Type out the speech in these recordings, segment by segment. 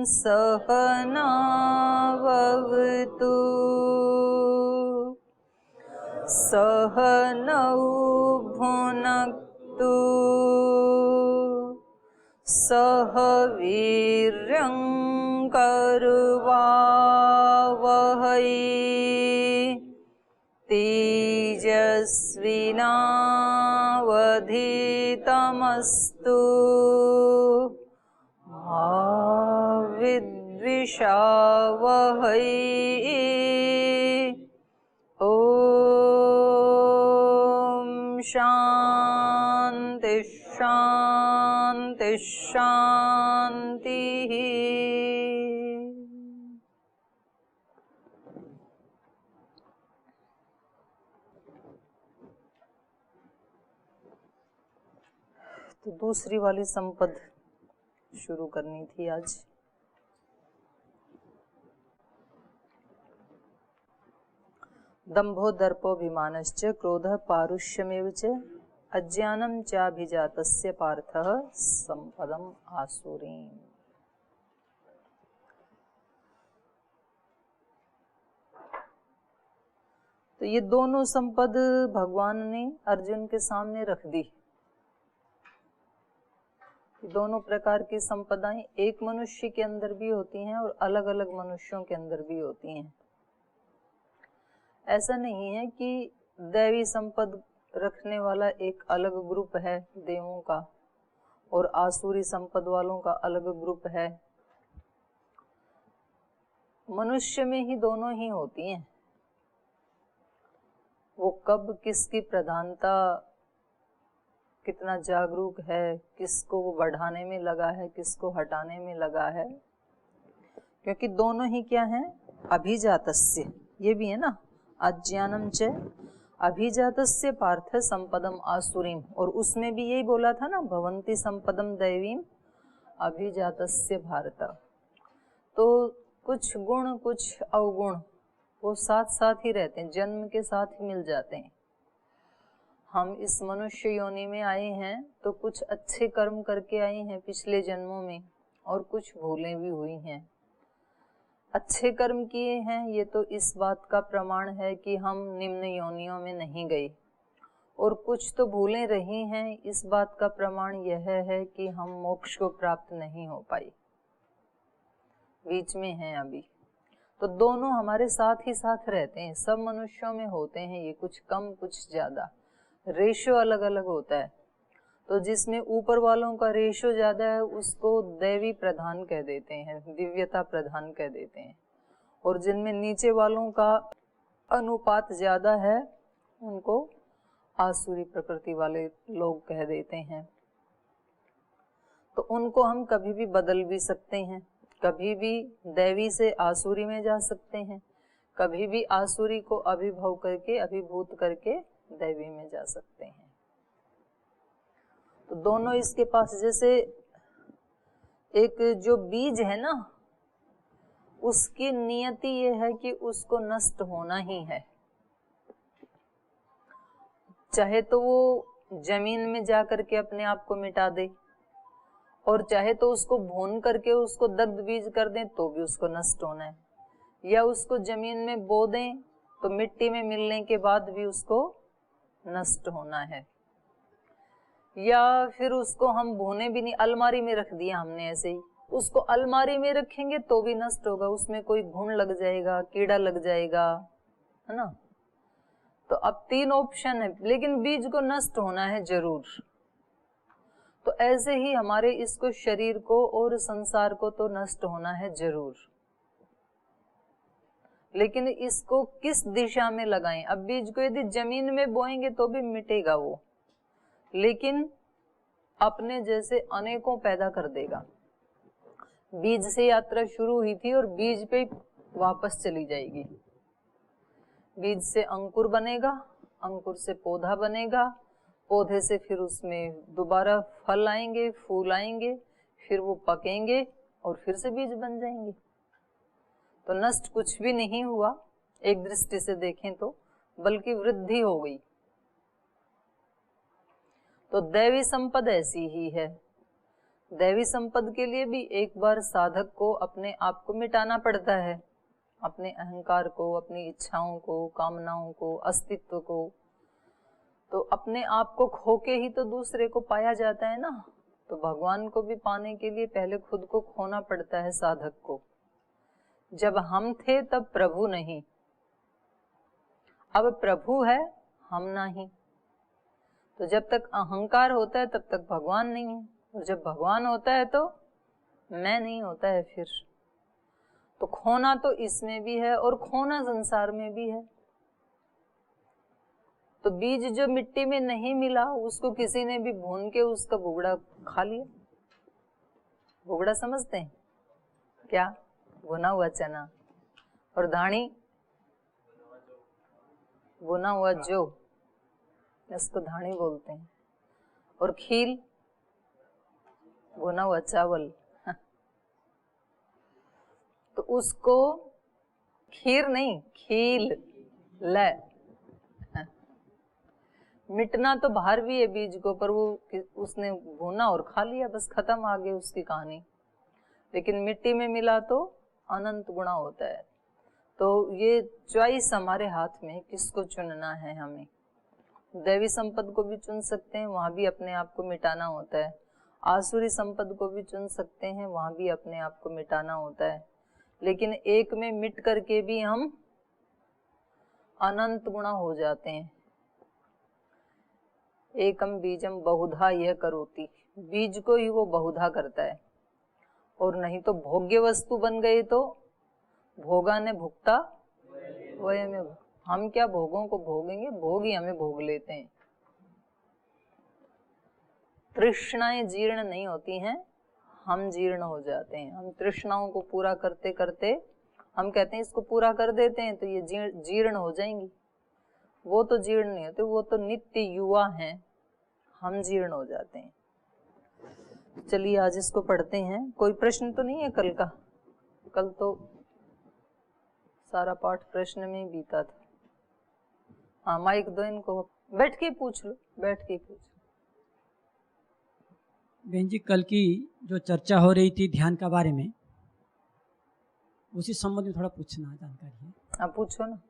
सहनाववतु सहनौ भुनक्तु सह वीर्यं करवावहै तेजस्विनावधीतमस्तु मा विद्विषावहै। ओम शांति शांति शांति। तो दूसरी वाली संपद शुरू करनी थी आज। दंभो दर्पोऽभिमानश्च क्रोधः पारुष्यमेव च अज्ञानं चाभिजातस्य पार्थः संपदम् आसुरीम्। तो ये दोनों संपद भगवान ने अर्जुन के सामने रख दी। दोनों प्रकार की संपदाएं एक मनुष्य के अंदर भी होती हैं और अलग अलग मनुष्यों के अंदर भी होती हैं। ऐसा नहीं है कि दैवी संपद रखने वाला एक अलग ग्रुप है देवों का और आसुरी संपद वालों का अलग ग्रुप है। मनुष्य में ही दोनों ही होती हैं। वो कब किसकी प्रधानता, कितना जागरूक है, किसको वो बढ़ाने में लगा है, किसको हटाने में लगा है, क्योंकि दोनों ही क्या है, अभिजातस्य। ये भी है ना, अज्ञानम च अभिजातस्य पार्थ संपदम आसुरीम। और उसमें भी यही बोला था ना, भवन्ति संपदम दैवीम अभिजातस्य भारत। तो कुछ गुण कुछ अवगुण वो साथ साथ ही रहते हैं, जन्म के साथ ही मिल जाते हैं। हम इस मनुष्य योनि में आए हैं तो कुछ अच्छे कर्म करके आए हैं पिछले जन्मों में, और कुछ भूलें भी हुई हैं। अच्छे कर्म किए हैं ये तो इस बात का प्रमाण है कि हम निम्न योनियों में नहीं गए, और कुछ तो भूलें रही हैं, इस बात का प्रमाण यह है कि हम मोक्ष को प्राप्त नहीं हो पाए, बीच में हैं अभी। तो दोनों हमारे साथ ही साथ रहते हैं, सब मनुष्यों में होते हैं ये, कुछ कम कुछ ज्यादा, रेशो अलग अलग होता है। तो जिसमें ऊपर वालों का रेशो ज्यादा है उसको दैवी प्रधान कह देते हैं, दिव्यता प्रधान कह देते हैं, और जिनमें नीचे वालों का अनुपात ज्यादा है उनको आसुरी प्रकृति वाले लोग कह देते हैं। तो उनको हम कभी भी बदल भी सकते हैं, कभी भी दैवी से आसुरी में जा सकते हैं, कभी भी आसुरी को अभिभव करके, अभिभूत करके दैवी में जा सकते हैं। तो दोनों इसके पास, जैसे एक जो बीज है ना, उसकी नियति ये है कि उसको नष्ट होना ही है। चाहे तो वो जमीन में जा करके अपने आप को मिटा दे, और चाहे तो उसको भून करके उसको दग्ध बीज कर दें तो भी उसको नष्ट होना है, या उसको जमीन में बो दें तो मिट्टी में मिलने के बाद भी उसको नष्ट होना है, या फिर उसको हम भूने भी नहीं, अलमारी में रख दिया हमने ऐसे ही, उसको अलमारी में रखेंगे तो भी नष्ट होगा, उसमें कोई घुन लग जाएगा, कीड़ा लग जाएगा, है ना। तो अब तीन ऑप्शन है, लेकिन बीज को नष्ट होना है जरूर। तो ऐसे ही हमारे इसको, शरीर को और संसार को तो नष्ट होना है जरूर, लेकिन इसको किस दिशा में लगाएं। अब बीज को यदि जमीन में बोएंगे तो भी मिटेगा वो, लेकिन अपने जैसे अनेकों पैदा कर देगा। बीज से यात्रा शुरू हुई थी और बीज पे वापस चली जाएगी। बीज से अंकुर बनेगा, अंकुर से पौधा बनेगा, पौधे से फिर उसमें दोबारा फल आएंगे, फूल आएंगे, फिर वो पकेंगे और फिर से बीज बन जाएंगे। तो नष्ट कुछ भी नहीं हुआ एक दृष्टि से देखें तो, बल्कि वृद्धि हो गई। तो दैवी संपद ऐसी ही है। दैवी संपद के लिए भी एक बार साधक को अपने आप को मिटाना पड़ता है, अपने अहंकार को, अपनी इच्छाओं को, कामनाओं को, अस्तित्व को। तो अपने आप को खो के ही तो दूसरे को पाया जाता है ना। तो भगवान को भी पाने के लिए पहले खुद को खोना पड़ता है साधक को। जब हम थे तब प्रभु नहीं, अब प्रभु है, हम नहीं। तो जब तक अहंकार होता है तब तक भगवान नहीं है, और जब भगवान होता है तो मैं नहीं होता है। फिर तो खोना तो इसमें भी है और खोना संसार में भी है। तो बीज जो मिट्टी में नहीं मिला उसको किसी ने भी भून के उसका भुगड़ा खा लिया। भुगड़ा समझते हैं क्या? भुना हुआ चना। और धानी भुना हुआ जौ, इसको धानी बोलते हैं। और खील भुना हुआ चावल। तो उसको खीर नहीं, खील ले। मिटना तो बाहर भी है बीज को, पर वो उसने भुना और खा लिया, बस खत्म, आगे उसकी कहानी। लेकिन मिट्टी में मिला तो अनंत गुणा होता है। तो ये चॉइस हमारे हाथ में, किसको चुनना है हमें। दैवी संपद को भी चुन सकते हैं, वहां भी अपने आप को मिटाना होता है। आसुरी संपद को भी चुन सकते हैं, वहां भी अपने आप को मिटाना होता है। लेकिन एक में मिट करके भी हम अनंत गुणा हो जाते हैं। एकम बीजम बहुधा यह करोति, बीज को ही वो बहुधा करता है। और नहीं तो भोग्य वस्तु बन गए तो भोगा ने भुगता वह में। हम क्या भोगों को भोगेंगे, भोग ही हमें भोग लेते हैं। तृष्णाएं जीर्ण नहीं होती हैं, हम जीर्ण हो जाते हैं। हम तृष्णाओं को पूरा करते करते हम कहते हैं इसको पूरा कर देते हैं तो ये जीर्ण हो जाएंगी। वो तो जीर्ण नहीं होते, वो तो नित्य युवा हैं, हम जीर्ण हो जाते हैं। चलिए आज इसको पढ़ते हैं। कोई प्रश्न तो नहीं है कल का? कल तो सारा पाठ प्रश्न में ही बीता था। हाँ, माइक दो इनको, बैठ के पूछ लो, बैठ के पूछ लो। बहन जी, कल की जो चर्चा हो रही थी ध्यान का बारे में, उसी संबंध में थोड़ा पूछना जानकारी है। आप पूछो ना।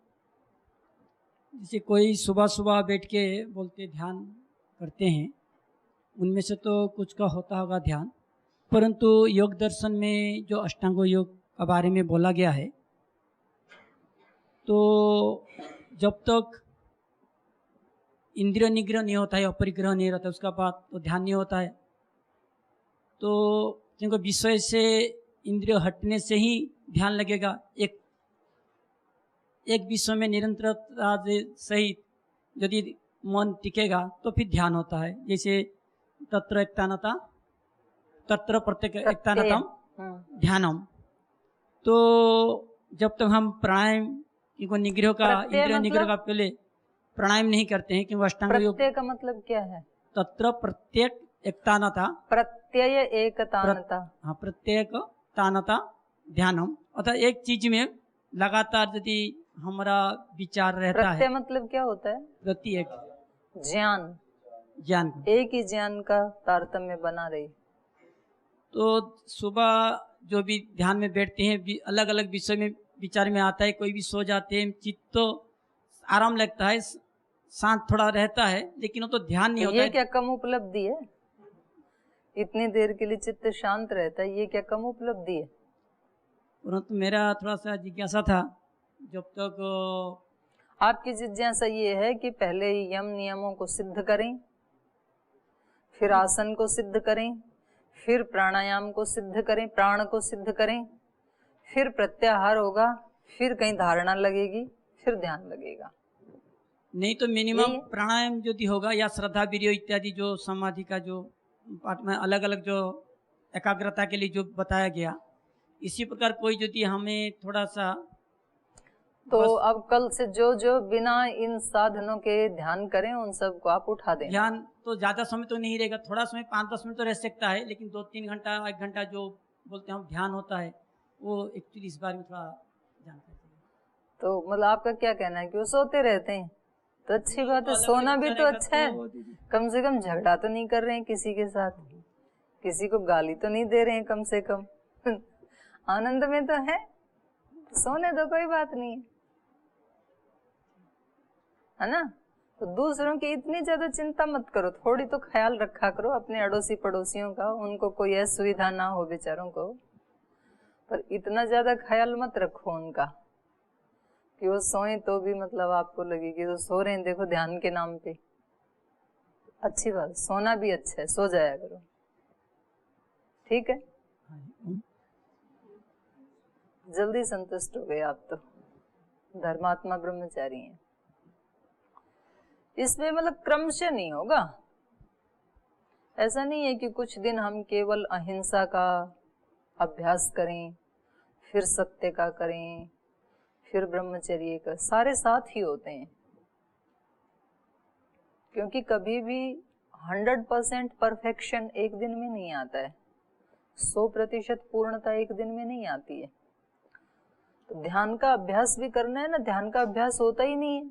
जैसे कोई सुबह सुबह बैठ के बोलते ध्यान करते हैं, उनमें से तो कुछ का होता होगा ध्यान, परंतु योग दर्शन में जो अष्टांग योग के बारे में बोला गया है, तो जब तक इंद्रिय निग्रह नहीं होता है, अपरिग्रह नहीं रहता, उसका बाद तो ध्यान नहीं होता है। तो क्योंकि विषय से इंद्रिय हटने से ही ध्यान लगेगा। एक विषय में निरंतरता सहित यदि मन टिकेगा तो फिर ध्यान होता है। जैसे तत्र एकतानता, तत्र प्रत्येक एकतानतम ध्यानम। तो जब तक हम प्राणायाम को निग्रह का, इंद्रिय निग्रह का पहले प्राणायाम नहीं करते हैं, क्योंकि अष्टांग योग प्रत्यय का मतलब क्या है? तत्र प्रत्येक एकतानता, प्रत्यय एकतानता। हाँ, प्रत्येक तानता ध्यानम। अर्थात एक चीज में लगातार यदि हमारा विचार रहता है। प्रत्यय मतलब क्या होता है? प्रत्येक ज्ञान, ज्ञान, एक ही ज्ञान का तारतम्य बना रही। तो सुबह जो भी ध्यान में बैठते हैं, अलग अलग विषय में विचार में आता है, कोई भी सो जाते हैं, चित्त तो आराम लगता है, शांत थोड़ा रहता है, लेकिन वो तो ध्यान नहीं होता है। ये क्या कम उपलब्धि है? इतनी देर के लिए चित्त शांत रहता है, ये क्या कम उपलब्धि है? परंतु मेरा थोड़ा सा जिज्ञासा था, जब तक आपकी जिज्ञासा ये है कि पहले यम नियमों को सिद्ध करें, फिर आसन को सिद्ध करें, फिर प्राणायाम को सिद्ध करें, प्राण को सिद्ध करें, फिर प्रत्याहार होगा, फिर कहीं धारणा लगेगी, फिर ध्यान लगेगा। नहीं तो मिनिमम प्राणायाम यदि होगा या श्रद्धा वीर्य इत्यादि जो समाधि का जो पाठ में अलग अलग जो एकाग्रता के लिए जो बताया गया, इसी प्रकार कोई यदि हमें थोड़ा सा तो अब कल से जो जो बिना इन साधनों के ध्यान करें उन सबको आप उठा दें। ध्यान तो ज्यादा समय तो नहीं रहेगा, थोड़ा समय 5-10 मिनट तो रह सकता है, लेकिन 2-3 घंटा 1 घंटा जो बोलते हैं हम ध्यान होता है, वो एक्चुअली इस बारे में थोड़ा जानकारी। तो मतलब आपका क्या कहना है कि वो सोते रहते हैं? तो अच्छी बात है, सोना भी तो अच्छा है। कम से कम झगड़ा तो नहीं कर रहे हैं किसी के साथ, किसी को गाली तो नहीं दे रहे हैं कम से कम। आनंद में तो है, सोने दो, कोई बात नहीं है ना। तो दूसरों की इतनी ज्यादा चिंता मत करो, थोड़ी तो ख्याल रखा करो अपने अड़ोसी पड़ोसियों का, उनको कोई असुविधा ना हो बेचारों को, पर इतना ज्यादा ख्याल मत रखो उनका कि वो सोए तो भी मतलब आपको लगे कि वो सो रहे हैं, देखो ध्यान के नाम पे। अच्छी बात, सोना भी अच्छा है, सो जाया करो, ठीक है। जल्दी संतुष्ट हो गए आप तो, धर्मात्मा ब्रह्मचारी हैं। इसमें मतलब क्रमशः नहीं होगा, ऐसा नहीं है कि कुछ दिन हम केवल अहिंसा का अभ्यास करें, फिर सत्य का करें, फिर ब्रह्मचर्य का, सारे साथ ही होते हैं। क्योंकि कभी भी 100% परफेक्शन एक दिन में नहीं आता है, 100% पूर्णता एक दिन में नहीं आती है। तो ध्यान का अभ्यास भी करना है ना, ध्यान का अभ्यास होता ही नहीं है।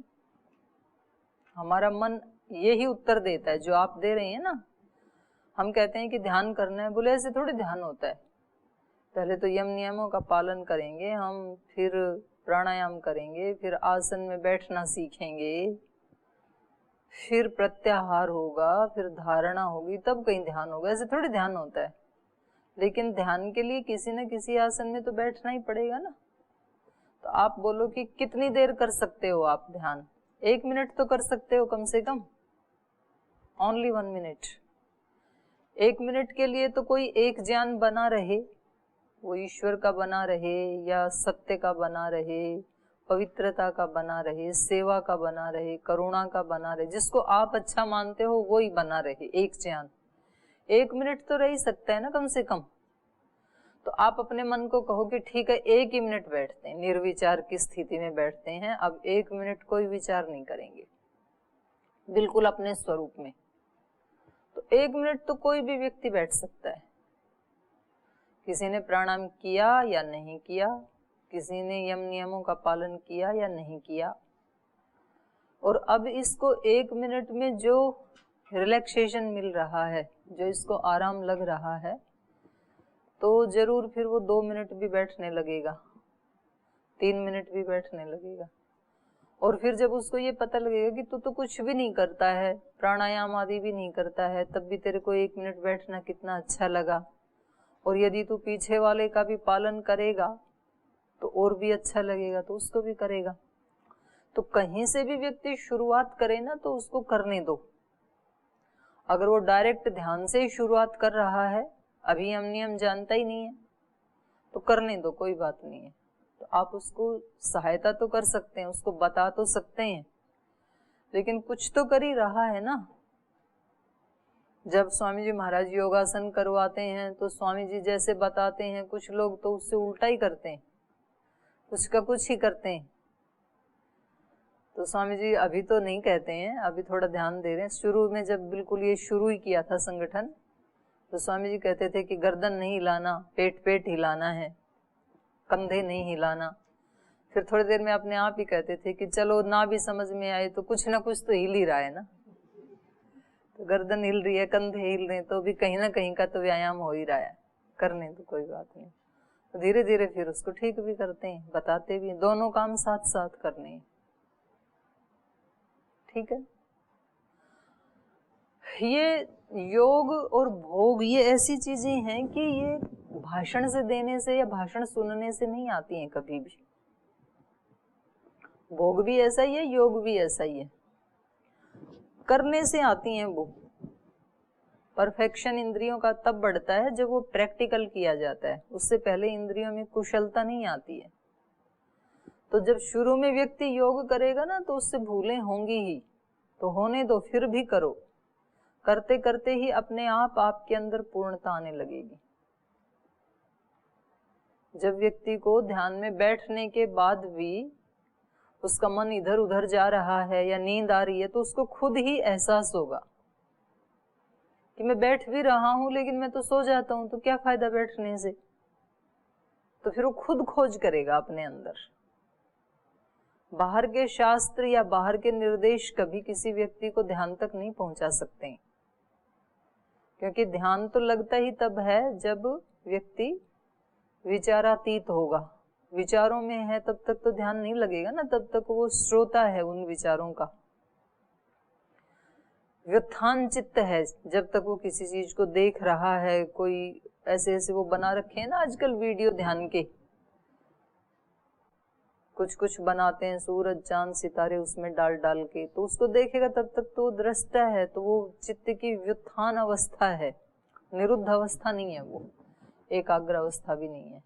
हमारा मन यही उत्तर देता है जो आप दे रहे हैं ना। हम कहते हैं कि ध्यान करना है, बोले ऐसे थोड़ी ध्यान होता है। पहले तो यम नियमों का पालन करेंगे हम, फिर प्राणायाम करेंगे, फिर आसन में बैठना सीखेंगे, फिर प्रत्याहार होगा, फिर धारणा होगी, तब कहीं ध्यान होगा। ऐसे थोड़ी ध्यान होता है। लेकिन ध्यान के लिए किसी न किसी आसन में तो बैठना ही पड़ेगा ना। तो आप बोलो कि कितनी देर कर सकते हो आप ध्यान? 1 मिनट तो कर सकते हो कम से कम, ओनली 1 मिनट। 1 मिनट के लिए तो कोई एक ज्ञान बना रहे, वो ईश्वर का बना रहे या सत्य का बना रहे, पवित्रता का बना रहे, सेवा का बना रहे, करुणा का बना रहे, जिसको आप अच्छा मानते हो वो ही बना रहे, एक ज्ञान। 1 मिनट तो रह ही सकता है ना कम से कम। तो आप अपने मन को कहो कि ठीक है 1 ही मिनट बैठते हैं, निर्विचार की स्थिति में बैठते हैं, अब 1 मिनट कोई विचार नहीं करेंगे, बिल्कुल अपने स्वरूप में। तो 1 मिनट तो कोई भी व्यक्ति बैठ सकता है। किसी ने प्राणायाम किया या नहीं किया, किसी ने यम नियमों का पालन किया या नहीं किया, और अब इसको 1 मिनट में जो रिलैक्सेशन मिल रहा है, जो इसको आराम लग रहा है, तो जरूर फिर वो 2 मिनट भी बैठने लगेगा, 3 मिनट भी बैठने लगेगा। और फिर जब उसको ये पता लगेगा कि तू तो कुछ भी नहीं करता है, प्राणायाम आदि भी नहीं करता है, तब भी तेरे को 1 मिनट बैठना कितना अच्छा लगा, और यदि तू पीछे वाले का भी पालन करेगा तो और भी अच्छा लगेगा, तो उसको भी करेगा। तो कहीं से भी व्यक्ति शुरुआत करे ना तो उसको करने दो। अगर वो डायरेक्ट ध्यान से ही शुरुआत कर रहा है, अभी हम नियम जानता ही नहीं है, तो करने दो, कोई बात नहीं है। तो आप उसको सहायता तो कर सकते हैं, उसको बता तो सकते हैं, लेकिन कुछ तो कर ही रहा है ना। जब स्वामी जी महाराज योगासन करवाते हैं तो स्वामी जी जैसे बताते हैं, कुछ लोग तो उससे उल्टा ही करते हैं, कुछ का कुछ ही करते हैं। तो स्वामी जी अभी तो नहीं कहते हैं, अभी थोड़ा ध्यान दे रहे हैं। शुरू में जब बिल्कुल ये शुरू ही किया था संगठन, तो स्वामी जी कहते थे कि गर्दन नहीं हिलाना, पेट पेट हिलाना है, कंधे नहीं हिलाना। फिर थोड़ी देर में अपने आप ही कहते थे कि चलो ना भी समझ में आए तो कुछ ना कुछ तो हिल ही रहा है ना। तो गर्दन हिल रही है, कंधे हिल रहे हैं, तो भी कहीं ना कहीं का तो व्यायाम हो ही रहा है, करने तो कोई बात नहीं। तो धीरे धीरे फिर उसको ठीक भी करते हैं, बताते भी हैं, दोनों काम साथ साथ करने हैं, ठीक है। ये योग और भोग ये ऐसी चीजें हैं कि ये भाषण से देने से या भाषण सुनने से नहीं आती हैं कभी भी। भोग भी ऐसा ही है, योग भी ऐसा ही है, करने से आती हैं वो। परफेक्शन इंद्रियों का तब बढ़ता है जब वो प्रैक्टिकल किया जाता है, उससे पहले इंद्रियों में कुशलता नहीं आती है। तो जब शुरू में व्यक्ति योग करेगा ना तो उससे भूलें होंगी ही, तो होने दो, फिर भी करो। करते करते ही अपने आप आपके अंदर पूर्णता आने लगेगी। जब व्यक्ति को ध्यान में बैठने के बाद भी उसका मन इधर उधर जा रहा है या नींद आ रही है, तो उसको खुद ही एहसास होगा कि मैं बैठ भी रहा हूं लेकिन मैं तो सो जाता हूं, तो क्या फायदा बैठने से। तो फिर वो खुद खोज करेगा अपने अंदर। बाहर के शास्त्र या बाहर के निर्देश कभी किसी व्यक्ति को ध्यान तक नहीं पहुंचा सकते। क्योंकि ध्यान तो लगता ही तब है जब व्यक्ति विचारातीत होगा। विचारों में है तब तक तो ध्यान नहीं लगेगा ना, तब तक वो श्रोता है उन विचारों का। व्युत्थान चित्त है जब तक वो किसी चीज को देख रहा है। कोई ऐसे ऐसे वो बना रखे हैं ना आजकल वीडियो ध्यान के, कुछ कुछ बनाते हैं सूरज चांद सितारे उसमें डाल डाल के, तो उसको देखेगा तब तक तो दृष्टा है, तो वो चित्त की व्युत्थान अवस्था है, निरुद्ध अवस्था नहीं है, वो एकाग्र अवस्था भी नहीं है।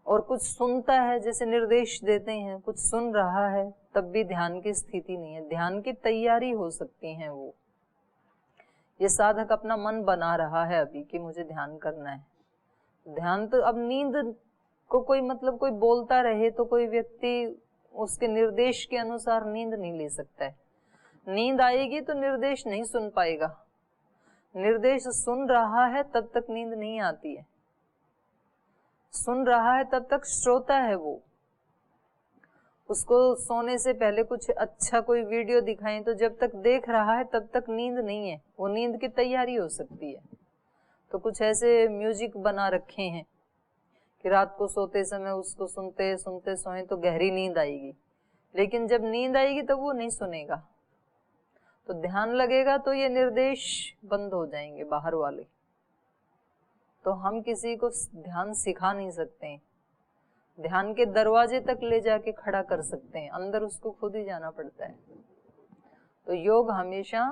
और कुछ सुनता है, जैसे निर्देश देते हैं, कुछ सुन रहा है, तब भी ध्यान की स्थिति नहीं है। ध्यान की तैयारी हो सकती है वो, ये साधक अपना मन बना रहा है अभी कि मुझे ध्यान करना है। ध्यान तो अब नींद को कोई मतलब कोई बोलता रहे तो कोई व्यक्ति उसके निर्देश के अनुसार नींद नहीं ले सकता है। नींद आएगी तो निर्देश नहीं सुन पाएगा। निर्देश सुन रहा है तब तक नींद नहीं आती है, सुन रहा है तब तक श्रोता है वो। उसको सोने से पहले कुछ अच्छा कोई वीडियो दिखाएं तो जब तक देख रहा है तब तक नींद नहीं है, वो नींद की तैयारी हो सकती है। तो कुछ ऐसे म्यूजिक बना रखे हैं कि रात को सोते समय उसको सुनते सुनते सोएं तो गहरी नींद आएगी, लेकिन जब नींद आएगी तब वो नहीं सुनेगा। तो ध्यान लगेगा तो ये निर्देश बंद हो जाएंगे बाहर वाले। तो हम किसी को ध्यान सिखा नहीं सकते हैं, ध्यान के दरवाजे तक ले जाके खड़ा कर सकते हैं, अंदर उसको खुद ही जाना पड़ता है। तो योग हमेशा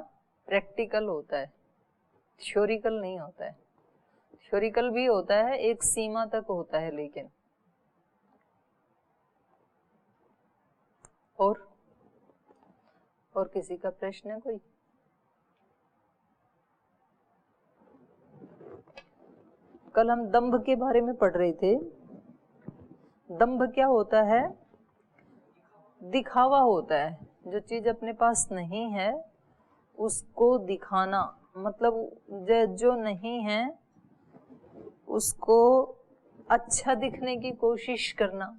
प्रैक्टिकल होता है, थ्योरिकल नहीं होता है। थ्योरिकल भी होता है, एक सीमा तक होता है, लेकिन और किसी का प्रश्न है कोई? कल हम दंभ के बारे में पढ़ रहे थे। दंभ क्या होता है? दिखावा होता है, जो चीज अपने पास नहीं है उसको दिखाना, मतलब जो नहीं है उसको अच्छा दिखने की कोशिश करना।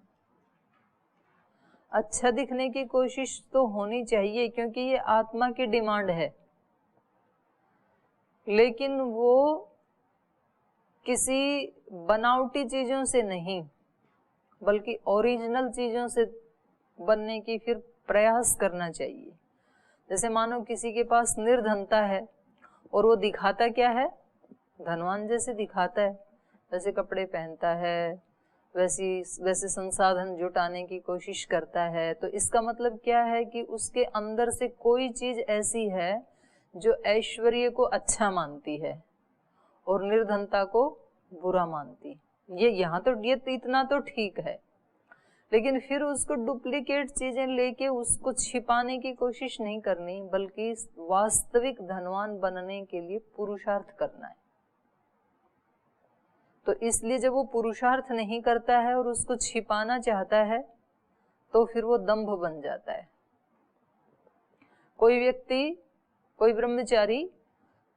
अच्छा दिखने की कोशिश तो होनी चाहिए क्योंकि ये आत्मा की डिमांड है, लेकिन वो किसी बनावटी चीजों से नहीं बल्कि ओरिजिनल चीजों से बनने की फिर प्रयास करना चाहिए। जैसे मानो किसी के पास निर्धनता है और वो दिखाता क्या है? धनवान जैसे दिखाता है, वैसे कपड़े पहनता है, वैसे संसाधन जुटाने की कोशिश करता है। तो इसका मतलब क्या है कि उसके अंदर से कोई चीज ऐसी है जो ऐश्वर्य को अच्छा मानती है और निर्धनता को बुरा मानती। ये यहाँ तो ये इतना तो ठीक है, लेकिन फिर उसको डुप्लीकेट चीजें लेके उसको छिपाने की कोशिश नहीं करनी, बल्कि वास्तविक धनवान बनने के लिए पुरुषार्थ करना है। तो इसलिए जब वो पुरुषार्थ नहीं करता है और उसको छिपाना चाहता है तो फिर वो दंभ बन जाता है। कोई व्यक्ति, कोई ब्रह्मचारी,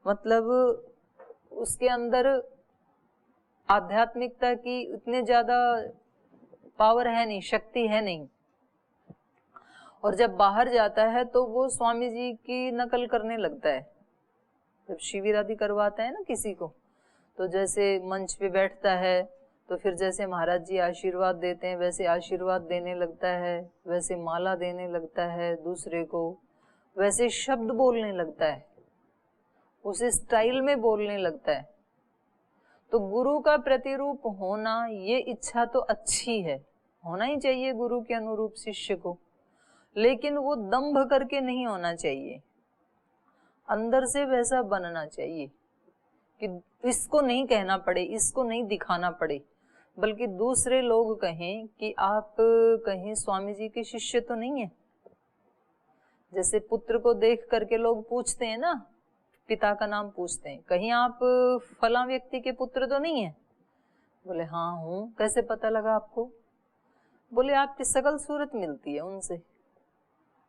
मतलब उसके अंदर आध्यात्मिकता की इतने ज्यादा पावर है नहीं, शक्ति है नहीं, और जब बाहर जाता है तो वो स्वामी जी की नकल करने लगता है। जब शिविर आदि करवाता है ना किसी को, तो जैसे मंच पे बैठता है तो फिर जैसे महाराज जी आशीर्वाद देते हैं वैसे आशीर्वाद देने लगता है, वैसे माला देने लगता है दूसरे को, वैसे शब्द बोलने लगता है, उस स्टाइल में बोलने लगता है। तो गुरु का प्रतिरूप होना, ये इच्छा तो अच्छी है, होना ही चाहिए गुरु के अनुरूप शिष्य को, लेकिन वो दंभ करके नहीं होना चाहिए। अंदर से वैसा बनना चाहिए कि इसको नहीं कहना पड़े, इसको नहीं दिखाना पड़े, बल्कि दूसरे लोग कहें कि आप कहीं स्वामी जी के शिष्य तो नहीं है। जैसे पुत्र को देख करके लोग पूछते हैं ना, पिता का नाम पूछते हैं, कहीं आप फला व्यक्ति के पुत्र तो नहीं है? बोले हाँ हूँ। कैसे पता लगा आपको? बोले आपकी सकल सूरत मिलती है उनसे,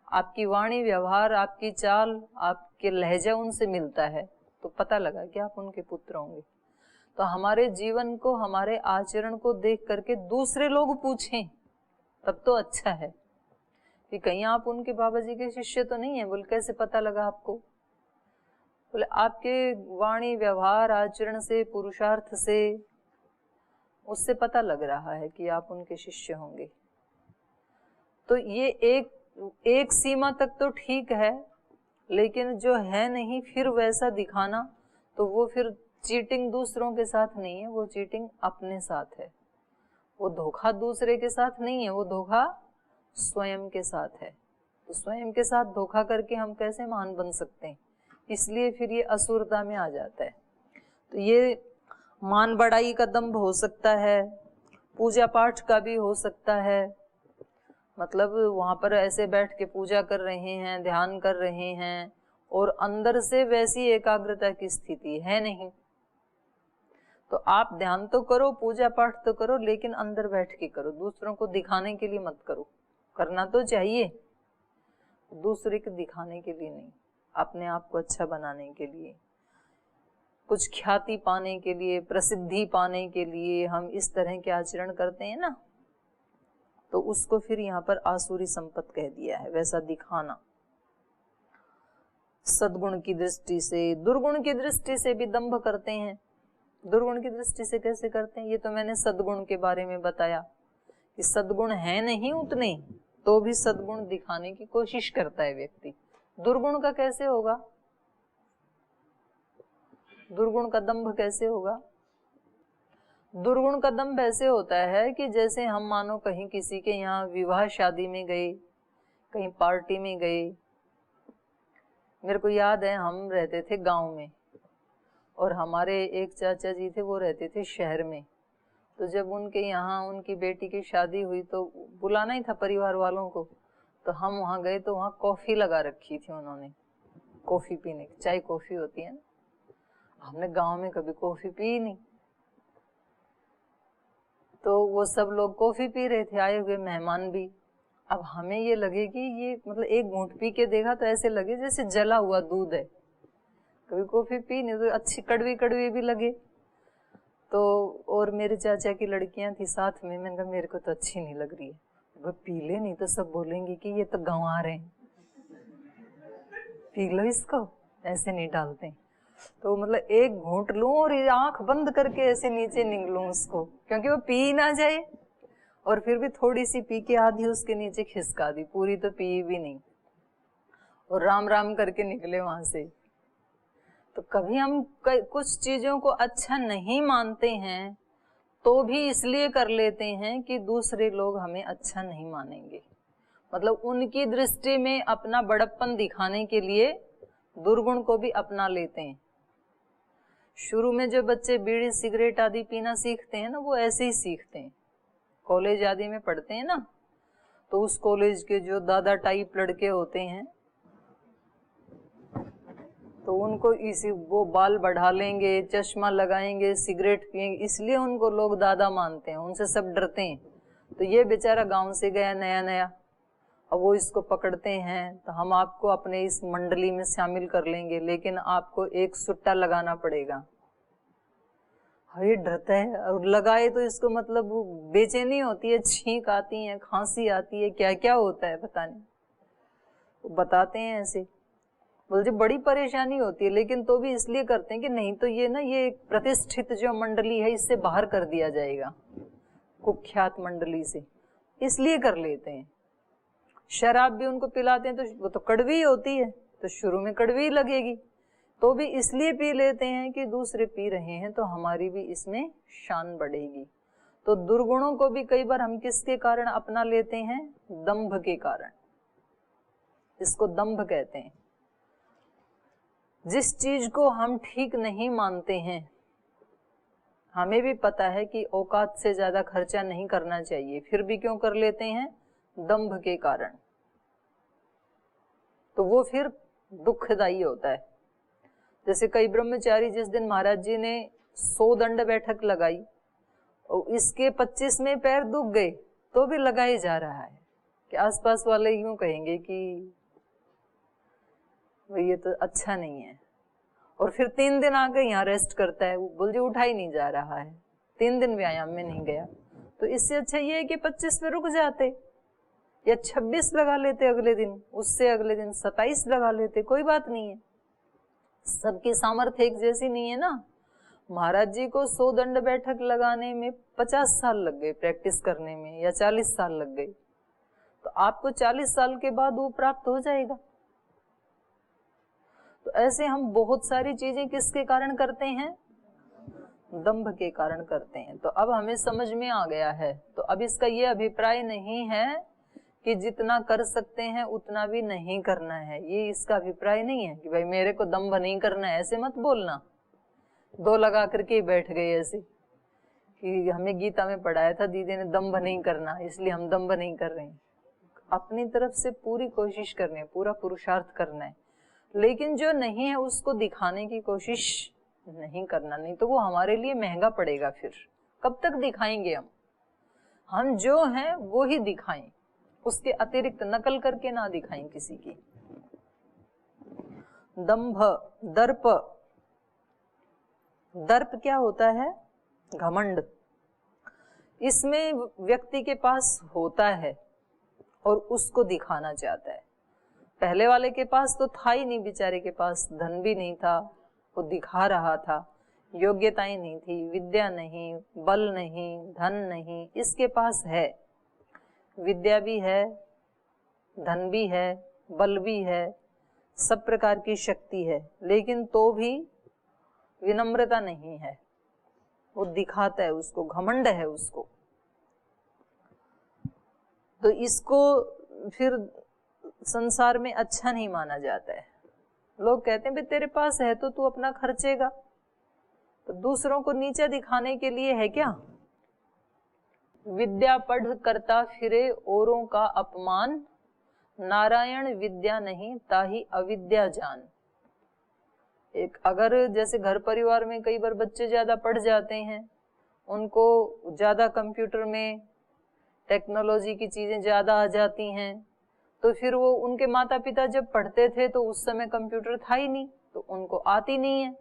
आपकी वाणी व्यवहार, आपकी चाल, आपके लहजा उनसे मिलता है, तो पता लगा कि आप उनके पुत्र होंगे। तो हमारे जीवन को, हमारे आचरण को देख करके दूसरे लोग पूछें तब तो अच्छा है कि कहीं आप उनके बाबा जी के शिष्य तो नहीं है। बोले कैसे पता लगा आपको? बोले आपके वाणी व्यवहार आचरण से, पुरुषार्थ से, उससे पता लग रहा है कि आप उनके शिष्य होंगे। तो ये एक सीमा तक तो ठीक है, लेकिन जो है नहीं फिर वैसा दिखाना, तो वो फिर चीटिंग दूसरों के साथ नहीं है, वो चीटिंग अपने साथ है। वो धोखा दूसरे के साथ नहीं है, वो धोखा स्वयं के साथ है। तो स्वयं के साथ धोखा करके हम कैसे महान बन सकते हैं? इसलिए फिर ये असुरता में आ जाता है। तो ये मान बढ़ाई का दंभ हो सकता है, पूजा पाठ का भी हो सकता है। मतलब वहां पर ऐसे बैठ के पूजा कर रहे हैं, ध्यान कर रहे हैं, और अंदर से वैसी एकाग्रता की स्थिति है नहीं। तो आप ध्यान तो करो, पूजा पाठ तो करो, लेकिन अंदर बैठ के करो, दूसरों को दिखाने के लिए मत करो। करना तो चाहिए, दूसरे को दिखाने के लिए नहीं, अपने आप को अच्छा बनाने के लिए, कुछ ख्याति पाने के लिए, प्रसिद्धि पाने के लिए हम इस तरह के आचरण करते हैं ना, तो उसको फिर यहाँ पर आसुरी संपत्ति कह दिया है, वैसा दिखाना। सद्गुण की दृष्टि से, दुर्गुण की दृष्टि से भी दंभ करते हैं। दुर्गुण की दृष्टि से कैसे करते हैं? ये तो मैंने सद्गुण के बारे में बताया कि सद्गुण है नहीं उतने, तो भी सद्गुण दिखाने की कोशिश करता है व्यक्ति। दुर्गुण का कैसे होगा? दुर्गुण का दंभ कैसे होगा? दुर्गुण का दंभ ऐसे होता है कि जैसे हम मानो कहीं किसी के यहाँ विवाह शादी में गए, कहीं पार्टी में गए। मेरे को याद है हम रहते थे गांव में, और हमारे एक चाचा जी थे, वो रहते थे शहर में। तो जब उनके यहाँ उनकी बेटी की शादी हुई तो बुलाना ही था परिवार वालों को, तो हम वहाँ गए तो वहाँ कॉफी लगा रखी थी उन्होंने, कॉफी पीने की, चाय कॉफी होती है ना। हमने गांव में कभी कॉफी पी नहीं, तो वो सब लोग कॉफी पी रहे थे, आए हुए मेहमान भी। अब हमें ये लगे कि ये मतलब एक घूंट पी के देखा तो ऐसे लगे जैसे जला हुआ दूध है। कभी कॉफी पी नहीं तो अच्छी कड़वी कड़वी भी लगे। तो और मेरे चाचा की लड़कियां थी साथ में, मैंने कहा मेरे को तो अच्छी नहीं लग रही है। वो पी ले, नहीं तो सब बोलेंगे कि ये तो गंवार हैं, पी लो इसको, ऐसे नहीं डालते। तो मतलब एक घूंट लूं और आंख बंद करके ऐसे नीचे निगलूं उसको, क्योंकि वो पी ना जाए। और फिर भी थोड़ी सी पी के आधी उसके नीचे खिसका दी, पूरी तो पी भी नहीं, और राम राम करके निकले वहां से। तो कभी हम कुछ चीजों को अच्छा नहीं मानते हैं तो भी इसलिए कर लेते हैं कि दूसरे लोग हमें अच्छा नहीं मानेंगे। मतलब उनकी दृष्टि में अपना बड़प्पन दिखाने के लिए दुर्गुण को भी अपना लेते हैं। शुरू में जो बच्चे बीड़ी सिगरेट आदि पीना सीखते हैं ना, वो ऐसे ही सीखते हैं। कॉलेज आदि में पढ़ते हैं ना, तो उस कॉलेज के जो दादा टाइप लड़के होते हैं, तो उनको इसी वो बाल बढ़ा लेंगे, चश्मा लगाएंगे, सिगरेट पिएंगे, इसलिए उनको लोग दादा मानते हैं, उनसे सब डरते हैं। तो ये बेचारा गांव से गया नया नया, अब वो इसको पकड़ते हैं, तो हम आपको अपने इस मंडली में शामिल कर लेंगे, लेकिन आपको एक सुट्टा लगाना पड़ेगा। ये डरता है, और लगाए तो इसको मतलब बेचैनी होती है, छींक आती है, खांसी आती है, क्या क्या होता है पता नहीं। बताते हैं ऐसे, बोलते बड़ी परेशानी होती है, लेकिन तो भी इसलिए करते हैं कि नहीं तो ये ना, ये प्रतिष्ठित जो मंडली है इससे बाहर कर दिया जाएगा, कुख्यात मंडली से, इसलिए कर लेते हैं। शराब भी उनको पिलाते हैं तो वो तो कड़वी होती है, तो शुरू में कड़वी लगेगी, तो भी इसलिए पी लेते हैं कि दूसरे पी रहे हैं तो हमारी भी इसमें शान बढ़ेगी। तो दुर्गुणों को भी कई बार हम किसके कारण अपना लेते हैं? दंभ के कारण। इसको दंभ कहते हैं। जिस चीज को हम ठीक नहीं मानते हैं, हमें भी पता है कि औकात से ज्यादा खर्चा नहीं करना चाहिए, फिर भी क्यों कर लेते हैं? दंभ के कारण। तो वो फिर दुखदायी होता है। जैसे कई ब्रह्मचारी, जिस दिन महाराज जी ने 100 दंड बैठक लगाई और इसके 25 में पैर दुख गए, तो भी लगाए जा रहा है कि आसपास वाले यूं कहेंगे कि ये तो अच्छा नहीं है। और फिर 3 दिन आके यहाँ रेस्ट करता है, वो बोल उठा ही नहीं जा रहा है, 3 दिन व्यायाम में नहीं गया। तो इससे अच्छा ये है कि 25 पे रुक जाते, या 26 लगा लेते अगले दिन, उससे अगले दिन 27 लगा लेते, कोई बात नहीं है। सबकी सामर्थ्य एक जैसी नहीं है ना। महाराज जी को 100 दंड बैठक लगाने में 50 साल लग गए प्रैक्टिस करने में, या 40 साल लग गए, तो आपको 40 साल के बाद वो प्राप्त हो जाएगा। तो ऐसे हम बहुत सारी चीजें किसके कारण करते हैं? दंभ के कारण करते हैं। तो अब हमें समझ में आ गया है। तो अब इसका ये अभिप्राय नहीं है कि जितना कर सकते हैं उतना भी नहीं करना है, ये इसका अभिप्राय नहीं है कि भाई मेरे को दंभ नहीं करना है, ऐसे मत बोलना। 2 लगा करके बैठ गए ऐसे कि हमें गीता में पढ़ाया था दीदी ने दंभ नहीं करना, इसलिए हम दंभ नहीं कर रहे हैं। अपनी तरफ से पूरी कोशिश करनी है, पूरा पुरुषार्थ करना है, लेकिन जो नहीं है उसको दिखाने की कोशिश नहीं करना, नहीं तो वो हमारे लिए महंगा पड़ेगा। फिर कब तक दिखाएंगे हम जो हैं वो ही दिखाएं, उसके अतिरिक्त नकल करके ना दिखाएं किसी की। दंभ, दर्प, दर्प क्या होता है? घमंड। इसमें व्यक्ति के पास होता है और उसको दिखाना चाहता है। पहले वाले के पास तो था ही नहीं, बेचारे के पास धन भी नहीं था, वो दिखा रहा था, योग्यताएं नहीं थी, विद्या नहीं, बल नहीं, धन नहीं। इसके पास है, विद्या भी है, धन भी है, बल भी है, सब प्रकार की शक्ति है, लेकिन तो भी विनम्रता नहीं है, वो दिखाता है, उसको घमंड है उसको। तो इसको फिर संसार में अच्छा नहीं माना जाता है। लोग कहते हैं भाई तेरे पास है तो तू अपना खर्चेगा, तो दूसरों को नीचा दिखाने के लिए है क्या? विद्या पढ़ करता फिरे औरों का अपमान, नारायण विद्या नहीं ताही अविद्या जान। एक अगर जैसे घर परिवार में कई बार बच्चे ज्यादा पढ़ जाते हैं, उनको ज्यादा कंप्यूटर में टेक्नोलॉजी की चीजें ज्यादा आ जाती हैं, तो फिर वो उनके माता पिता जब पढ़ते थे तो उस समय कंप्यूटर था ही नहीं, तो उनको आती नहीं है,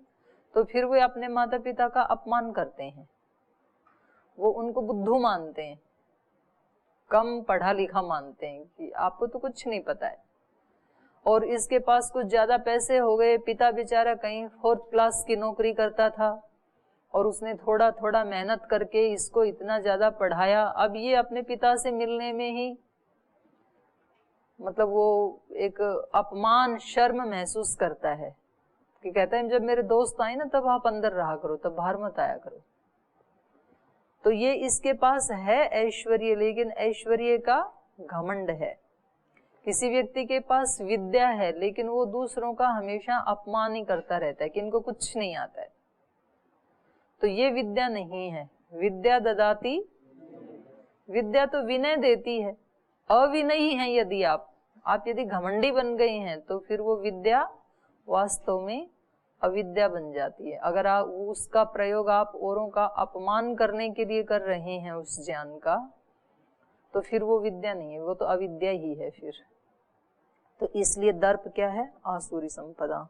तो फिर वे अपने माता पिता का अपमान करते हैं, वो उनको बुद्धू मानते हैं, कम पढ़ा लिखा मानते हैं कि आपको तो कुछ नहीं पता है। और इसके पास कुछ ज्यादा पैसे हो गए, पिता बेचारा कहीं 4th क्लास की नौकरी करता था और उसने थोड़ा थोड़ा मेहनत करके इसको इतना ज्यादा पढ़ाया, अब ये अपने पिता से मिलने में ही मतलब वो एक अपमान, शर्म महसूस करता है कि कहता है जब मेरे दोस्त आए ना तब आप अंदर रहा करो, तब बाहर मत आया करो। तो ये इसके पास है ऐश्वर्य, लेकिन ऐश्वर्य का घमंड है। किसी व्यक्ति के पास विद्या है लेकिन वो दूसरों का हमेशा अपमान ही करता रहता है कि इनको कुछ नहीं आता है, तो ये विद्या नहीं है। विद्या ददाती, विद्या तो विनय देती है। अविनयी है यदि आप यदि घमंडी बन गए हैं तो फिर वो विद्या वास्तव में अविद्या बन जाती है। अगर आप उसका प्रयोग आप औरों का अपमान करने के लिए कर रहे हैं उस ज्ञान का, तो फिर वो विद्या नहीं है, वो तो अविद्या ही है फिर। तो इसलिए दर्प क्या है? आसुरी संपदा।